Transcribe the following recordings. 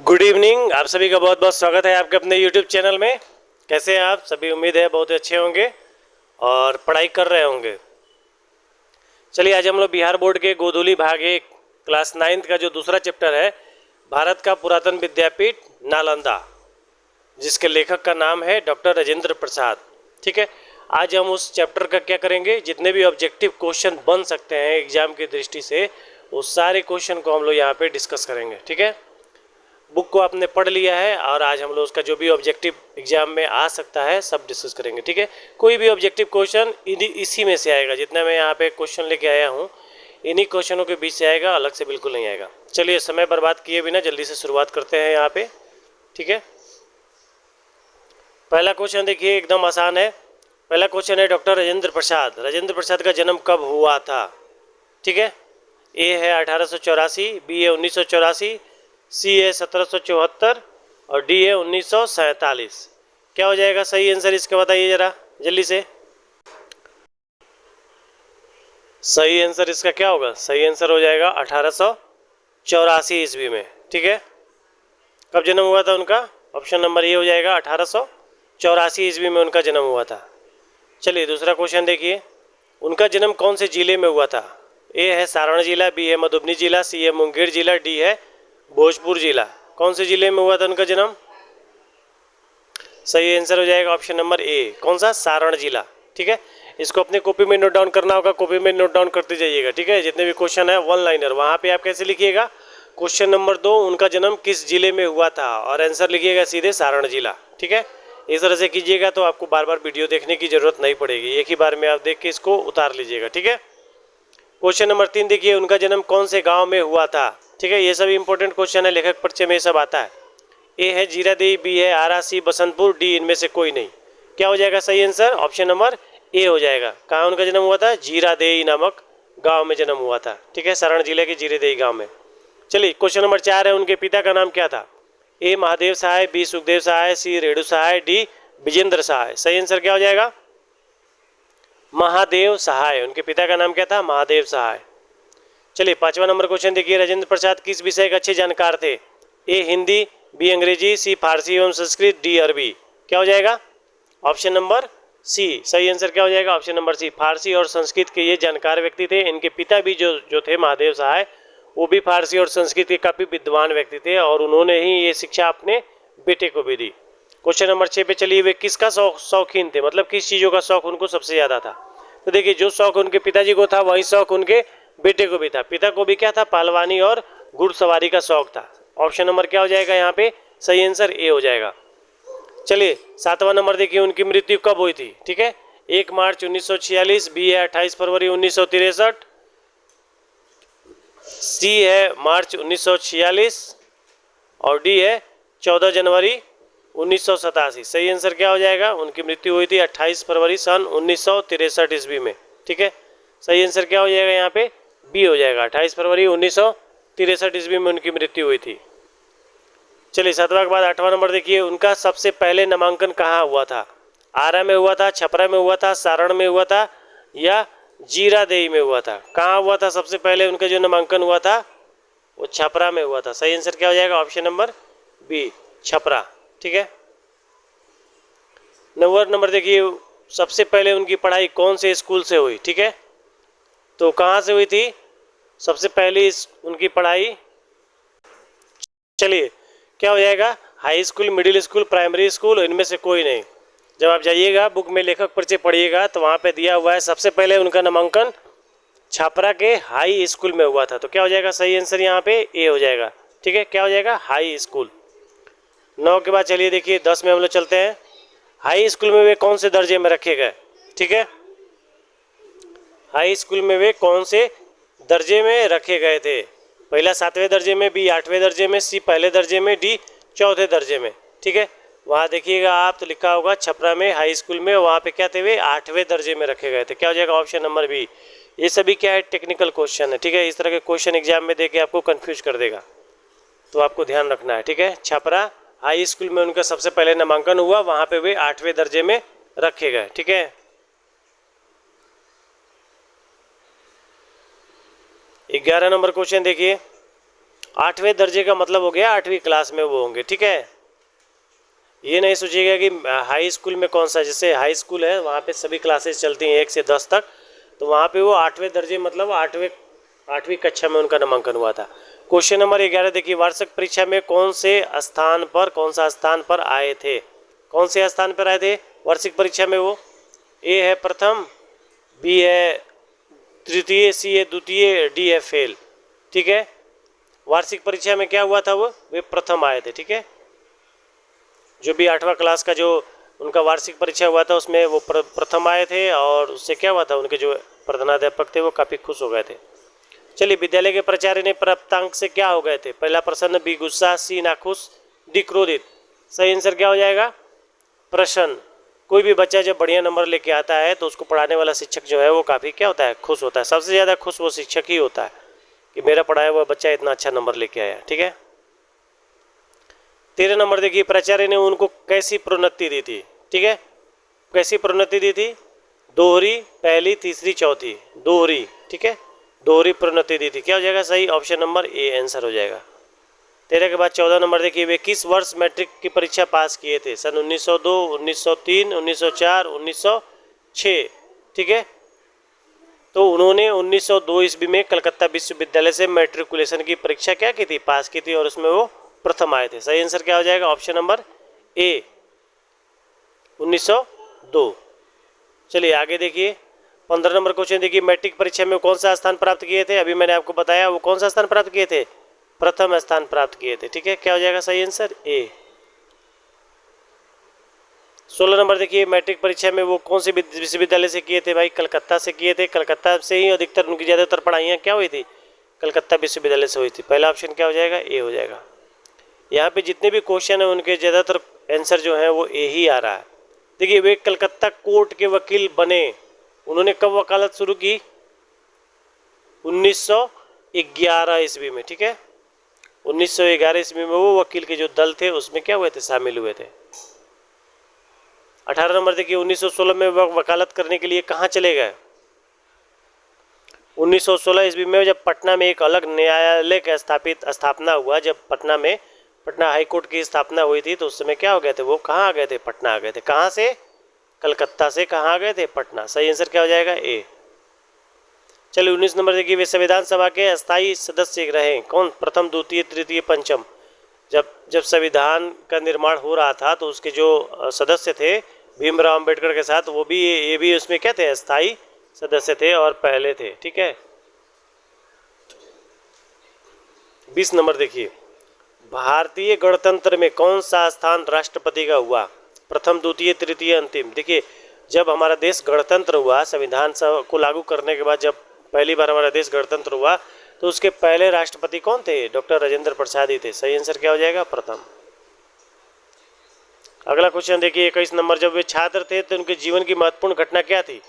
Good evening. आप सभी का बहुत बहुत स्वागत है आपके अपने यूट्यूब चैनल में। कैसे हैं आप सभी? उम्मीद है बहुत अच्छे होंगे और पढ़ाई कर रहे होंगे। चलिए आज हम लोग बिहार बोर्ड के गोधूली भाग 1 क्लास 9th का जो दूसरा चैप्टर है, भारत का पुरातन विद्यापीठ नालंदा, जिसके लेखक का नाम है डॉक्टर राजेंद्र प्रसाद। ठीक है, आज हम उस चैप्टर का क्या करेंगे, जितने भी ऑब्जेक्टिव क्वेश्चन बन सकते हैं एग्जाम की दृष्टि से, उस सारे क्वेश्चन को हम लोग यहाँ पे डिस्कस करेंगे। ठीक है, बुक को आपने पढ़ लिया है और आज हम लोग उसका जो भी ऑब्जेक्टिव एग्जाम में आ सकता है सब डिस्कस करेंगे। ठीक है, कोई भी ऑब्जेक्टिव क्वेश्चन इसी में से आएगा। जितना मैं यहाँ पे क्वेश्चन लेके आया हूँ इन्हीं क्वेश्चनों के बीच से आएगा, अलग से बिल्कुल नहीं आएगा। चलिए समय बर्बाद किए बिना जल्दी से शुरुआत करते हैं यहाँ पे। ठीक है, पहला क्वेश्चन देखिए, एकदम आसान है। पहला क्वेश्चन है डॉक्टर राजेंद्र प्रसाद का जन्म कब हुआ था? ठीक है, ए है 1884, बी है 1984, सी है 1774 और डी है 1947। क्या हो जाएगा सही आंसर, इसका बताइए जरा जल्दी से। सही आंसर इसका क्या होगा? सही आंसर हो जाएगा 1884 ईस्वी में। ठीक है, कब जन्म हुआ था उनका? ऑप्शन नंबर ए हो जाएगा, 1884 ईस्वी में उनका जन्म हुआ था। चलिए दूसरा क्वेश्चन देखिए, उनका जन्म कौन से जिले में हुआ था? ए है सारण जिला, बी है मधुबनी जिला, सी है मुंगेर जिला, डी है भोजपुर जिला। कौन से जिले में हुआ था उनका जन्म? सही आंसर हो जाएगा ऑप्शन नंबर ए, कौन सा? सारण जिला। ठीक है, इसको अपने कॉपी में नोट डाउन करना होगा, कॉपी में नोट डाउन करते जाइएगा। ठीक है, जितने भी क्वेश्चन है वन लाइनर, वहाँ पे आप कैसे लिखिएगा, क्वेश्चन नंबर 2 उनका जन्म किस जिले में हुआ था, और आंसर लिखिएगा सीधे सारण जिला। ठीक है, इस तरह से कीजिएगा तो आपको बार बार वीडियो देखने की जरूरत नहीं पड़ेगी, एक ही बार में आप देख के इसको उतार लीजिएगा। ठीक है, क्वेश्चन नंबर 3 देखिए, उनका जन्म कौन से गांव में हुआ था? ठीक है, ये सब इंपॉर्टेंट क्वेश्चन है, लेखक परिचय में ये सब आता है। ए है जीरादेई, बी है आरा, सी बसंतपुर, डी इनमें से कोई नहीं। क्या हो जाएगा सही आंसर? ऑप्शन नंबर ए हो जाएगा। कहाँ उनका जन्म हुआ था? जीरादेई नामक गांव में जन्म हुआ था। ठीक है, सारण जिले के जीरादेई गांव में। चलिए क्वेश्चन नंबर 4 है, उनके पिता का नाम क्या था? ए महादेव सहाय, बी सुखदेव सहाय, सी रेणु सहाय, डी विजेंद्र सहाय। सही आंसर क्या हो जाएगा? महादेव सहाय। उनके पिता का नाम क्या था? महादेव सहाय। चलिए 5वां नंबर क्वेश्चन देखिए, राजेंद्र प्रसाद किस विषय के अच्छे जानकार थे? ए हिंदी, बी अंग्रेजी, सी फारसी एवं संस्कृत, डी अरबी। क्या हो जाएगा? Option number C. सही आंसर क्या हो जाएगा? ऑप्शन नंबर सी, फारसी और संस्कृत के ये जानकार व्यक्ति थे। इनके पिता भी जो थे महादेव सहाय, वो भी फारसी और संस्कृत के काफ़ी विद्वान व्यक्ति थे और उन्होंने ही ये शिक्षा अपने बेटे को भी दी। क्वेश्चन नंबर 6 पे चलिए, वे किसका शौकीन थे, मतलब किस चीज़ों का शौक उनको सबसे ज़्यादा था? तो देखिए, जो शौक उनके पिताजी को था वही शौक उनके बेटे को भी था। पिता को भी क्या था? पहलवानी और घुड़सवारी का शौक था। ऑप्शन नंबर क्या हो जाएगा यहाँ पे? सही आंसर ए हो जाएगा। चलिए 7वां नंबर देखिए, उनकी मृत्यु कब हुई थी? ठीक है, 1 मार्च 1946, बी है 28 फरवरी 1963, सी है मार्च 1946 और डी है 14 जनवरी 1987। सही आंसर क्या हो जाएगा? उनकी मृत्यु हुई थी 28 फरवरी सन 1963 ईस्वी में। ठीक है, सही आंसर क्या हो जाएगा यहाँ पे? बी हो जाएगा, 28 फरवरी 1963 ईस्वी में उनकी मृत्यु हुई थी। चलिए 7वां के बाद 8वां नंबर देखिए, उनका सबसे पहले नामांकन कहाँ हुआ था? आरा में हुआ था, छपरा में हुआ था, सारण में हुआ था या जीरादेई में हुआ था? कहाँ हुआ था सबसे पहले उनका जो नामांकन हुआ था? वो छपरा में हुआ था। सही आंसर क्या हो जाएगा? Option number B, Chhapra. ठीक है, 9वां नंबर देखिए, सबसे पहले उनकी पढ़ाई कौन से स्कूल से हुई? ठीक है, तो कहाँ से हुई थी सबसे पहली उनकी पढ़ाई? चलिए क्या हो जाएगा? High school, middle school, primary school, इनमें से कोई नहीं। जब आप जाइएगा बुक में लेखक परिचय पढ़िएगा तो वहाँ पे दिया हुआ है सबसे पहले उनका नामांकन छपरा के हाई स्कूल में हुआ था। तो क्या हो जाएगा सही आंसर यहाँ पे? ए हो जाएगा। ठीक है, क्या हो जाएगा? High school. 9 के बाद चलिए देखिए 10 में हम लोग चलते हैं। हाई स्कूल में वे कौन से दर्जे में रखे गए? ठीक है, हाई स्कूल में वे कौन से दर्जे में रखे गए थे? पहला 7वें दर्जे में, बी 8वें दर्जे में, सी पहले दर्जे में, डी 4थे दर्जे में। ठीक है, वहाँ देखिएगा आप तो लिखा होगा छपरा में हाई स्कूल में, वहाँ पे क्या थे? वे 8वें दर्जे में रखे गए थे। क्या हो जाएगा? Option number B. ये सभी क्या है? टेक्निकल क्वेश्चन है। ठीक है, इस तरह के क्वेश्चन एग्जाम में देके आपको कंफ्यूज कर देगा, तो आपको ध्यान रखना है। ठीक है, छपरा हाई स्कूल में उनका सबसे पहले नामांकन हुआ, वहाँ पे वे 8वें दर्जे में रखे गए। ठीक है, 11 नंबर क्वेश्चन देखिए, 8वें दर्जे का मतलब हो गया 8वीं क्लास में वो होंगे, ठीक है। ये नहीं सोचिएगा कि हाई स्कूल में कौन सा, जैसे हाई स्कूल है वहाँ पे सभी क्लासेस चलती हैं 1 से 10 तक, तो वहाँ पे वो 8वें दर्जे मतलब 8वीं कक्षा में उनका नामांकन हुआ था। क्वेश्चन नंबर 11 देखिए, वार्षिक परीक्षा में कौन सा स्थान पर आए थे? कौन से स्थान पर आए थे वार्षिक परीक्षा में? वो ए है प्रथम, बी है तृतीय, सी है द्वितीय, डी है फेल, ठीक है। वार्षिक परीक्षा में क्या हुआ था? वो वे प्रथम आए थे, ठीक है। जो भी 8वां क्लास का जो उनका वार्षिक परीक्षा हुआ था उसमें वो प्रथम आए थे, और उससे क्या हुआ था, उनके जो प्रधानाध्यापक थे वो काफ़ी खुश हो गए थे। चलिए, विद्यालय के प्राचार्य ने प्राप्तांक से क्या हो गए थे? पहला प्रसन्न, बी गुस्सा, सी नाखुश, डी क्रोधित। सही आंसर क्या हो जाएगा? प्रसन्न। कोई भी बच्चा जब बढ़िया नंबर लेके आता है तो उसको पढ़ाने वाला शिक्षक जो है वो काफ़ी क्या होता है? खुश होता है। सबसे ज़्यादा खुश वो शिक्षक ही होता है कि मेरा पढ़ाया हुआ बच्चा इतना अच्छा नंबर लेके आया, ठीक है। 13 नंबर देखिए, प्राचार्य ने उनको कैसी प्रोन्नति दी थी? ठीक है, कैसी प्रोन्नति दी थी? दोहरी, पहली, तीसरी, चौथी, दोहरी, ठीक है, दोहरी प्रोन्नति दी थी। क्या हो जाएगा? सही ऑप्शन नंबर ए आंसर हो जाएगा। 13 के बाद 14 नंबर देखिए, वे किस वर्ष मैट्रिक की परीक्षा पास किए थे? सन 1902, 1903, 1904, 1906, ठीक है। तो उन्होंने 1902 ईस्वी में कलकत्ता विश्वविद्यालय से मैट्रिकुलेशन की परीक्षा क्या की थी? पास की थी, और उसमें वो प्रथम आए थे। सही आंसर क्या हो जाएगा? Option number A 1902। चलिए आगे देखिए, 15 नंबर क्वेश्चन देखिए, मैट्रिक परीक्षा में कौन सा स्थान प्राप्त किए थे? अभी मैंने आपको बताया वो कौन सा स्थान प्राप्त किए थे? प्रथम स्थान प्राप्त किए थे, ठीक है। क्या हो जाएगा सही आंसर? ए। 16 नंबर देखिए, मैट्रिक परीक्षा में वो कौन से विश्वविद्यालय से किए थे? भाई कलकत्ता से किए थे। कलकत्ता से ही अधिकतर उनकी ज़्यादातर पढ़ाइयाँ क्या हुई थी? कलकत्ता विश्वविद्यालय से हुई थी। पहला ऑप्शन क्या हो जाएगा? ए हो जाएगा। यहाँ पे जितने भी क्वेश्चन हैं उनके ज़्यादातर आंसर जो है वो ए ही आ रहा है। देखिए, वे कलकत्ता कोर्ट के वकील बने। उन्होंने कब वकालत शुरू की? 1911 ईस्वी में, ठीक है। 1911 ईस्वी में वो वकील के जो दल थे उसमें क्या हुए थे? शामिल हुए थे। 18 नंबर देखिए, 1916 में वह वकालत करने के लिए कहाँ चले गए? 1916 ईस्वी में जब पटना में एक अलग न्यायालय का स्थापना हुआ, जब पटना हाई कोर्ट की स्थापना हुई थी, तो उस समय क्या हो गए थे? वो कहाँ आ गए थे? पटना आ गए थे। कहाँ से? कलकत्ता से कहाँ आ गए थे? पटना। सही आंसर क्या हो जाएगा? ए। चलिए 19 नंबर देखिए, वे संविधान सभा के अस्थायी सदस्य रहे। कौन? प्रथम, द्वितीय, तृतीय, पंचम। जब संविधान का निर्माण हो रहा था तो उसके जो सदस्य थे भीमराव अंबेडकर के साथ, वो भी ये भी उसमें क्या थे? अस्थायी सदस्य थे और पहले थे, ठीक है। 20 नंबर देखिए, भारतीय गणतंत्र में कौन सा स्थान राष्ट्रपति का हुआ? प्रथम, द्वितीय, तृतीय, अंतिम। देखिए, जब हमारा देश गणतंत्र हुआ, संविधान को लागू करने के बाद जब पहली बार हमारा देश गणतंत्र हुआ, तो उसके पहले राष्ट्रपति कौन थे? डॉक्टर राजेंद्र प्रसाद ही थे। सही आंसर क्या हो जाएगा? प्रथम। अगला क्वेश्चन देखिए, 21 नंबर, जब वे छात्र थे तो उनके जीवन की महत्वपूर्ण घटना क्या थी?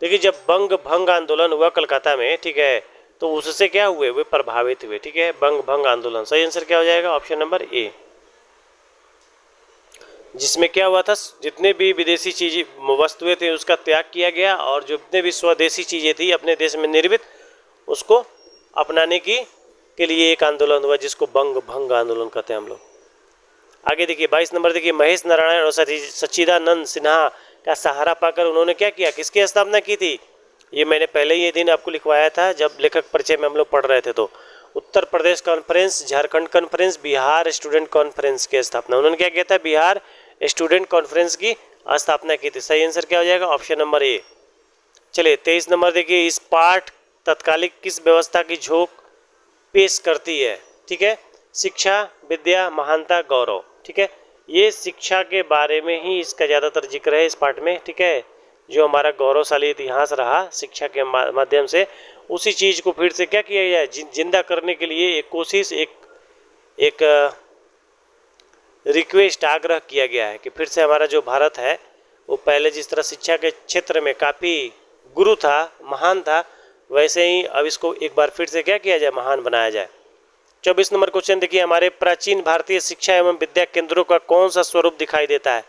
देखिए, जब बंग भंग आंदोलन हुआ कलकत्ता में, ठीक है, तो उससे क्या हुए? वे प्रभावित हुए, ठीक है। बंग भंग आंदोलन। सही आंसर क्या हो जाएगा? Option number A. जिसमें क्या हुआ था? जितने भी विदेशी चीज़ें वस्तुएं थी उसका त्याग किया गया, और जो जितने भी स्वदेशी चीज़ें थी अपने देश में निर्मित उसको अपनाने के लिए एक आंदोलन हुआ, जिसको बंग भंग आंदोलन कहते हैं हम लोग। आगे देखिए 22 नंबर देखिए, महेश नारायण और सच्चिदानंद सिन्हा का सहारा पाकर उन्होंने क्या किया? किसकी स्थापना की थी? ये मैंने पहले ही ये दिन आपको लिखवाया था जब लेखक परिचय में हम लोग पढ़ रहे थे। तो Uttar Pradesh conference, Jharkhand conference, Bihar student conference की स्थापना उन्होंने क्या किया था? बिहार स्टूडेंट कॉन्फ्रेंस की स्थापना की थी। सही आंसर क्या हो जाएगा? Option number A. चलिए 23 नंबर देखिए, इस पाठ तत्कालिक किस व्यवस्था की झोंक पेश करती है? ठीक है, शिक्षा, विद्या, महानता, गौरव, ठीक है। ये शिक्षा के बारे में ही इसका ज़्यादातर जिक्र है इस पाठ में, ठीक है। जो हमारा गौरवशाली इतिहास रहा शिक्षा के माध्यम से, उसी चीज़ को फिर से क्या किया जाए? जिंदा करने के लिए एक कोशिश, एक रिक्वेस्ट, आग्रह किया गया है कि फिर से हमारा जो भारत है वो पहले जिस तरह शिक्षा के क्षेत्र में काफ़ी गुरु था, महान था, वैसे ही अब इसको एक बार फिर से क्या किया जाए? महान बनाया जाए। 24 नंबर क्वेश्चन देखिए, हमारे प्राचीन भारतीय शिक्षा एवं विद्या केंद्रों का कौन सा स्वरूप दिखाई देता है?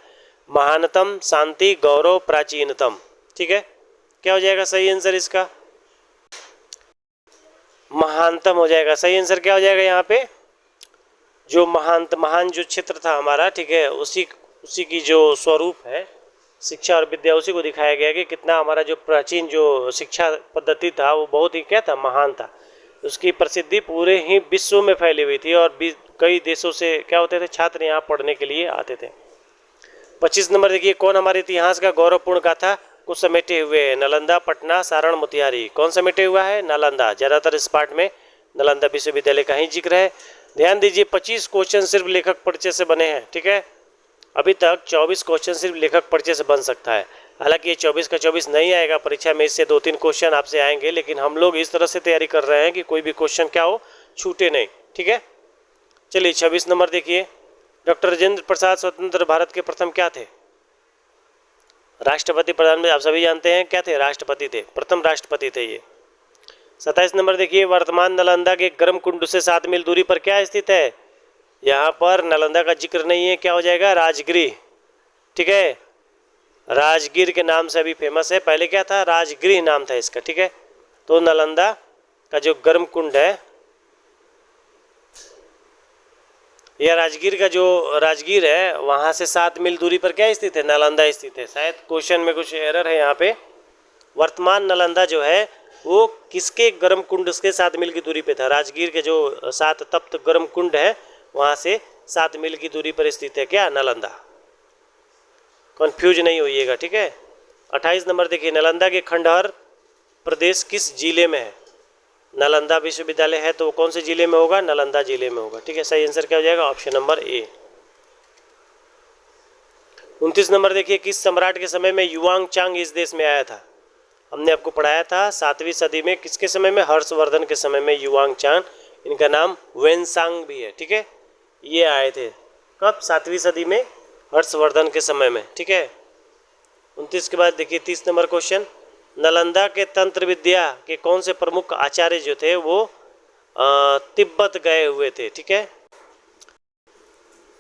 महानतम, शांति, गौरव, प्राचीनतम, ठीक है। क्या हो जाएगा सही आंसर इसका? महानतम हो जाएगा। सही आंसर क्या हो जाएगा यहाँ पे? जो महान जो क्षेत्र था हमारा, ठीक है, उसी की जो स्वरूप है शिक्षा और विद्या, उसी को दिखाया गया कि कितना हमारा जो प्राचीन जो शिक्षा पद्धति था वो बहुत ही क्या था, महान था। उसकी प्रसिद्धि पूरे ही विश्व में फैली हुई थी और कई देशों से क्या होते थे, छात्र यहाँ पढ़ने के लिए आते थे। 25 नंबर देखिए, कौन हमारे इतिहास का गौरवपूर्ण गाथा को समेटे हुए है? नालंदा, पटना, सारण, मोतिहारी। कौन समेटे हुआ है? नालंदा। ज़्यादातर इस पाठ में नालंदा विश्वविद्यालय का ही जिक्र है। ध्यान दीजिए 25 क्वेश्चन सिर्फ लेखक परिचय से बने हैं, ठीक है। अभी तक 24 क्वेश्चन सिर्फ लेखक परिचय से बन सकता है। हालांकि ये 24 का 24 नहीं आएगा परीक्षा में, इससे 2-3 क्वेश्चन आपसे आएंगे, लेकिन हम लोग इस तरह से तैयारी कर रहे हैं कि कोई भी क्वेश्चन क्या हो, छूटे नहीं, ठीक है। चलिए 26 नंबर देखिए, डॉक्टर राजेंद्र प्रसाद स्वतंत्र भारत के प्रथम क्या थे? राष्ट्रपति। प्रधानमंत्री आप सभी जानते हैं क्या थे, राष्ट्रपति थे, प्रथम राष्ट्रपति थे ये। 27 नंबर देखिए, वर्तमान नालंदा के गर्म कुंड से 7 मील दूरी पर क्या स्थित है? यहाँ पर नालंदा का जिक्र नहीं है, क्या हो जाएगा? राजगृह, ठीक है। राजगीर के नाम से अभी फेमस है, पहले क्या था? राजगृह नाम था इसका, ठीक है। तो नालंदा का जो गर्म कुंड है, यह राजगीर का जो राजगीर है वहाँ से 7 मील दूरी पर क्या स्थित है? नालंदा स्थित है। शायद क्वेश्चन में कुछ एरर है यहाँ पे। वर्तमान नालंदा जो है वो किसके गर्म कुंड के 7 मील की दूरी पे था? राजगीर के जो 7 तप्त गर्म कुंड है वहाँ से 7 मील की दूरी पर स्थित है क्या? नालंदा। कंफ्यूज नहीं होइएगा, ठीक है। 28 नंबर देखिए, नालंदा के खंडहर प्रदेश किस जिले में है? नालंदा विश्वविद्यालय है तो वो कौन से जिले में होगा? नालंदा जिले में होगा, ठीक है। सही आंसर क्या हो जाएगा? Option number A. 29 नंबर देखिए, किस सम्राट के समय में युआंग चांग इस देश में आया था? हमने आपको पढ़ाया था 7वीं सदी में, किसके समय में? हर्षवर्धन के समय में युआंग चांग, इनका नाम वेनसांग भी है, ठीक है। ये आए थे कब? 7वीं सदी में, हर्षवर्धन के समय में, ठीक है। 29 के बाद देखिए 30 नंबर क्वेश्चन, नालंदा के तंत्र विद्या के कौन से प्रमुख आचार्य जो थे वो तिब्बत गए हुए थे, ठीक है।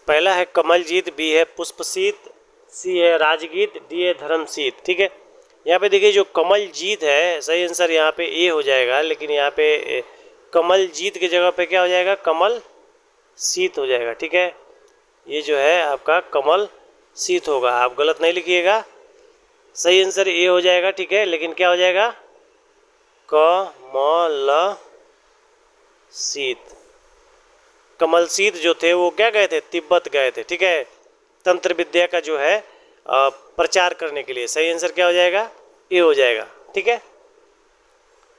पहला है कमलजीत, बी है पुष्पसीत, सी है राजगीत, डी है धर्मसीत, ठीक है। यहाँ पे देखिए जो कमलजीत है, सही आंसर यहाँ पे ए हो जाएगा, लेकिन यहाँ पे कमलजीत की जगह पे क्या हो जाएगा? कमल सीत हो जाएगा, ठीक है। ये जो है आपका कमल सीत होगा, आप गलत नहीं लिखिएगा, सही आंसर ए हो जाएगा, ठीक है। लेकिन क्या हो जाएगा? कमल सीत। कमल सीत जो थे वो क्या गए थे? तिब्बत गए थे, ठीक है, तंत्र विद्या का जो है प्रचार करने के लिए। सही आंसर क्या हो जाएगा? ए हो जाएगा, ठीक है।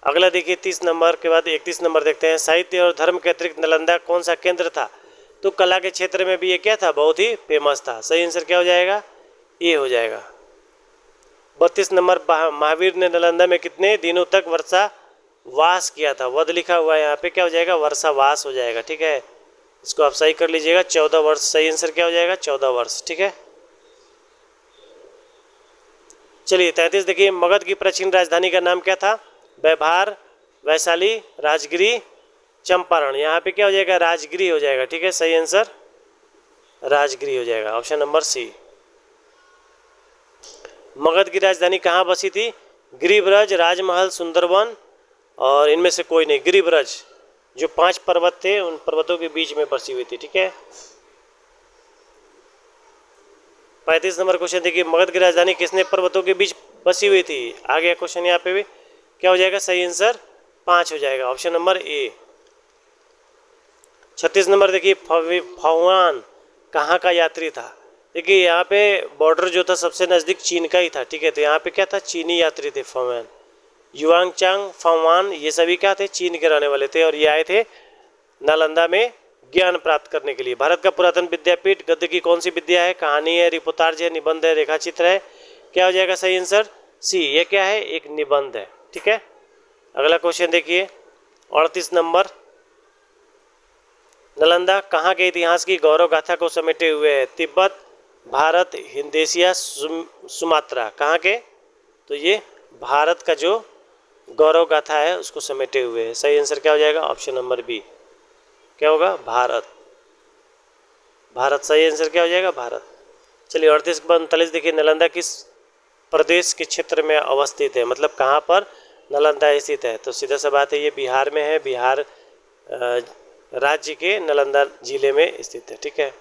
अगला देखिए 30 नंबर के बाद 31 नंबर देखते हैं, साहित्य और धर्म के अतिरिक्त नालंदा कौन सा केंद्र था? तो कला के क्षेत्र में भी ये क्या था? बहुत ही फेमस था। सही आंसर क्या हो जाएगा? ए हो जाएगा। 32 नंबर, महावीर ने नालंदा में कितने दिनों तक वर्षा वास किया था? वध लिखा हुआ है यहाँ पे, क्या हो जाएगा? वर्षा वास हो जाएगा, ठीक है। इसको आप सही कर लीजिएगा, 14 वर्ष। सही आंसर क्या हो जाएगा? 14 वर्ष, ठीक है। चलिए 33 देखिए, मगध की प्राचीन राजधानी का नाम क्या था? व्यवहार, वैशाली, राजगिरी, चंपारण। यहाँ पे क्या हो जाएगा? राजगिरी हो जाएगा, ठीक है। सही आंसर राजगिरी हो जाएगा, ऑप्शन नंबर सी। मगध की राजधानी कहाँ बसी थी? गिरिब्रज, राजमहल, सुंदरवन, और इनमें से कोई नहीं। गिरिब्रज, जो 5 पर्वत थे उन पर्वतों के बीच में बसी हुई थी, ठीक है। 35 नंबर क्वेश्चन देखिए, मगध की राजधानी किसने पर्वतों के बीच बसी हुई थी? आ गया क्वेश्चन यहाँ पे भी, क्या हो जाएगा? सही आंसर 5 हो जाएगा, ऑप्शन नंबर ए। 36 नंबर देखिए, फौवान कहाँ का यात्री था? देखिए यहाँ पे बॉर्डर जो था सबसे नज़दीक चीन का ही था, ठीक है। तो यहाँ पे क्या था? चीनी यात्री थे फौवान। युआंग चांग, फौवान, ये सभी क्या थे? चीन के रहने वाले थे और ये आए थे नालंदा में ज्ञान प्राप्त करने के लिए। भारत का पुरातन विद्यापीठ गद्य की कौन सी विद्या है? कहानी है, रिपोर्टाज है, निबंध है, रेखाचित्र है, क्या हो जाएगा? सही आंसर सी। ये क्या है? एक निबंध है, ठीक है। अगला क्वेश्चन देखिए 38 नंबर, नालंदा कहाँ के इतिहास की गौरव गाथा को समेटे हुए है? तिब्बत, भारत, हिंदेशिया, सुमात्रा। कहाँ के? तो ये भारत का जो गौरव गाथा है उसको समेटे हुए है। सही आंसर क्या हो जाएगा? ऑप्शन नंबर बी, क्या होगा? भारत। भारत सही आंसर क्या हो जाएगा? भारत। चलिए 38 के बाद 39 देखिए, नालंदा किस प्रदेश के क्षेत्र में अवस्थित है? मतलब कहाँ पर नालंदा स्थित है? तो सीधा सा बात है, ये बिहार में है। बिहार राज्य के नालंदा जिले में स्थित है। ठीक है।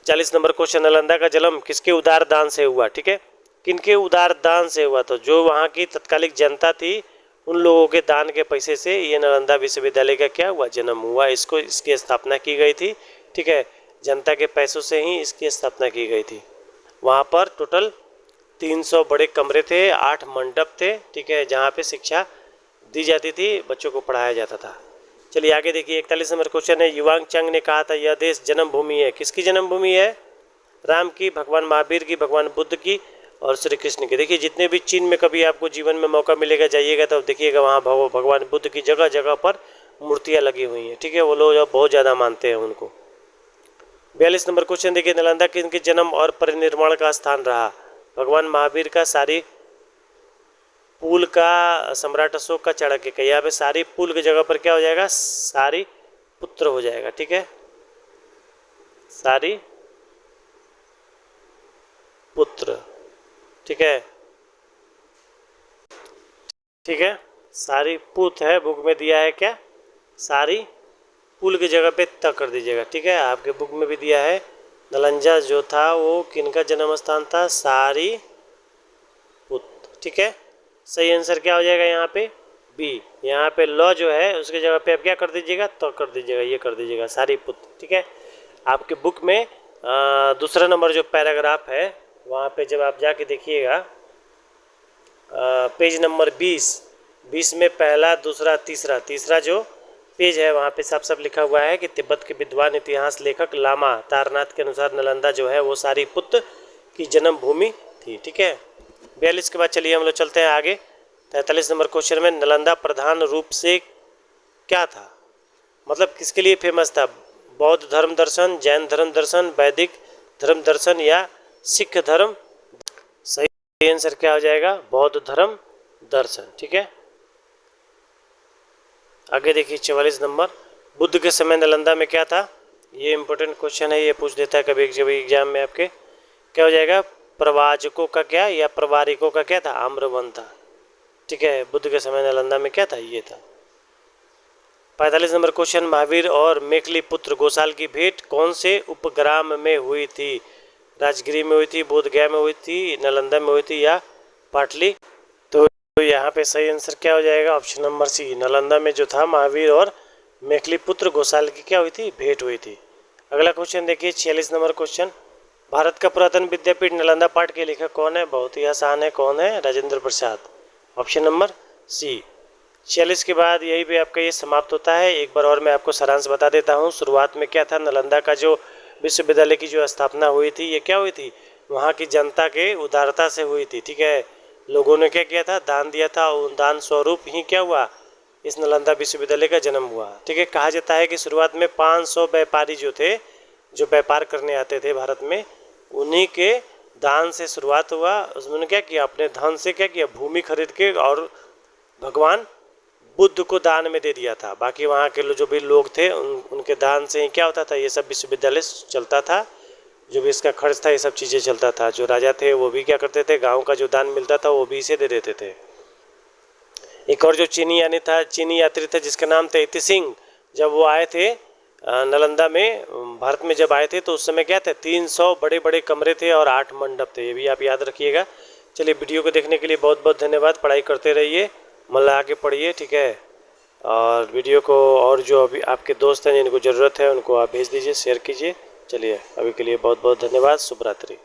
40 नंबर क्वेश्चन, नालंदा का जन्म किसके उदार दान से हुआ? ठीक है, किनके उदार दान से हुआ? तो जो वहाँ की तत्कालिक जनता थी उन लोगों के दान के पैसे से ये नालंदा विश्वविद्यालय का क्या हुआ? जन्म हुआ। इसकी स्थापना की गई थी। ठीक है, जनता के पैसों से ही इसकी स्थापना की गई थी। वहाँ पर टोटल 300 बड़े कमरे थे, 8 मंडप थे। ठीक है, जहाँ पे शिक्षा दी जाती थी, बच्चों को पढ़ाया जाता था। चलिए आगे देखिए, 41 नंबर क्वेश्चन है, युवांग चंग ने कहा था यह देश जन्मभूमि है। किसकी जन्मभूमि है? राम की, भगवान महावीर की, भगवान बुद्ध की और श्री कृष्ण की। देखिए जितने भी चीन में कभी आपको जीवन में मौका मिलेगा जाइएगा तो देखिएगा वहाँ भगवान बुद्ध की जगह जगह पर मूर्तियाँ लगी हुई हैं। ठीक है, वो लोग बहुत ज़्यादा मानते हैं उनको। 42 नंबर क्वेश्चन देखिए, नालंदा किनके जन्म और परिनिर्माण का स्थान रहा? भगवान महावीर का, सारी पुल का, सम्राट अशोक का, चाणक्य का। यहाँ पे सारी पुल की जगह पर क्या हो जाएगा? सारी पुत्र हो जाएगा। ठीक है, सारी पुत्र। ठीक है, ठीक है, सारी पुत है, बुक में दिया है क्या? सारी पुल की जगह पे तक कर दीजिएगा। ठीक है, आपके बुक में भी दिया है। नालंदा जो था वो किनका जन्म स्थान था? सारी पुत। ठीक है, सही आंसर क्या हो जाएगा यहाँ पे? बी। यहाँ पे लॉ जो है उसकी जगह पे आप क्या कर दीजिएगा? तो कर दीजिएगा, ये कर दीजिएगा, सारी पुत। ठीक है, आपके बुक में दूसरा नंबर जो पैराग्राफ है वहाँ पे जब आप जाके देखिएगा पेज नंबर 20 में पहला, दूसरा, तीसरा जो पेज है वहाँ पे साफ साफ लिखा हुआ है कि तिब्बत के विद्वान इतिहास लेखक लामा तारनाथ के अनुसार नालंदा जो है वो सारी पुत्र की जन्मभूमि थी। ठीक है, 42 के बाद चलिए हम लोग चलते हैं आगे। 43 नंबर क्वेश्चन में, नालंदा प्रधान रूप से क्या था? मतलब किसके लिए फेमस था? बौद्ध धर्म दर्शन, जैन धर्म दर्शन, वैदिक धर्म दर्शन या सिख धर्म? सही आंसर क्या हो जाएगा? बौद्ध धर्म दर्शन। ठीक है, आगे देखिए 44 नंबर, बुद्ध के समय नालंदा में क्या था? ये इंपॉर्टेंट क्वेश्चन है, ये पूछ देता है कभी कभी एग्जाम में आपके। क्या हो जाएगा? प्रवाचकों का क्या या प्रवारिकों का क्या था? आम्रवन था। ठीक है, बुद्ध के समय नालंदा में क्या था? ये था। 45 नंबर क्वेश्चन, महावीर और मेखली पुत्र गोसाल की भेंट कौन से उपग्राम में हुई थी? राजगिरी में हुई थी, बोधगया में हुई थी, नालंदा में हुई थी या पाटली? तो यहाँ पे सही आंसर क्या हो जाएगा? ऑप्शन नंबर सी, नालंदा में जो था महावीर और मेखली पुत्र गोसाल की क्या हुई थी? भेंट हुई थी। अगला क्वेश्चन देखिए 46 नंबर क्वेश्चन, भारत का पुरातन विद्यापीठ नालंदा पाठ के लेखक कौन है? बहुत ही आसान है, कौन है? Rajendra Prasad. Option number C. 46 के बाद यही पे आपका ये समाप्त होता है। एक बार और मैं आपको सारांश बता देता हूँ। शुरुआत में क्या था? नालंदा का जो विश्वविद्यालय की जो स्थापना हुई थी ये क्या हुई थी? वहाँ की जनता के उदारता से हुई थी। ठीक है, लोगों ने क्या किया था? दान दिया था, उन दान स्वरूप ही क्या हुआ? इस नालंदा विश्वविद्यालय का जन्म हुआ। ठीक है, कहा जाता है कि शुरुआत में 500 व्यापारी जो थे, जो व्यापार करने आते थे भारत में, उन्हीं के दान से शुरुआत हुआ। उसने क्या किया? अपने धन से क्या किया? भूमि खरीद के और भगवान बुद्ध को दान में दे दिया था। बाकी वहाँ के जो भी लोग थे उनके दान से ही क्या होता था? ये सब विश्वविद्यालय चलता था। जो भी इसका खर्च था ये सब चीज़ें चलता था। जो राजा थे वो भी क्या करते थे? गांव का जो दान मिलता था वो भी इसे दे देते थे। एक और जो चीनी यात्री थे जिसका नाम था इति सिंह, जब वो आए थे नालंदा में, भारत में जब आए थे तो उस समय क्या थे? 300 बड़े बड़े कमरे थे और 8 मंडप थे। ये भी आप याद रखिएगा। चलिए, वीडियो को देखने के लिए बहुत बहुत धन्यवाद। पढ़ाई करते रहिए, मन लगा के पढ़िए। ठीक है, और वीडियो को और जो अभी आपके दोस्त हैं जिनको ज़रूरत है उनको आप भेज दीजिए, शेयर कीजिए। चलिए, अभी के लिए बहुत बहुत धन्यवाद। शुभ रात्रि।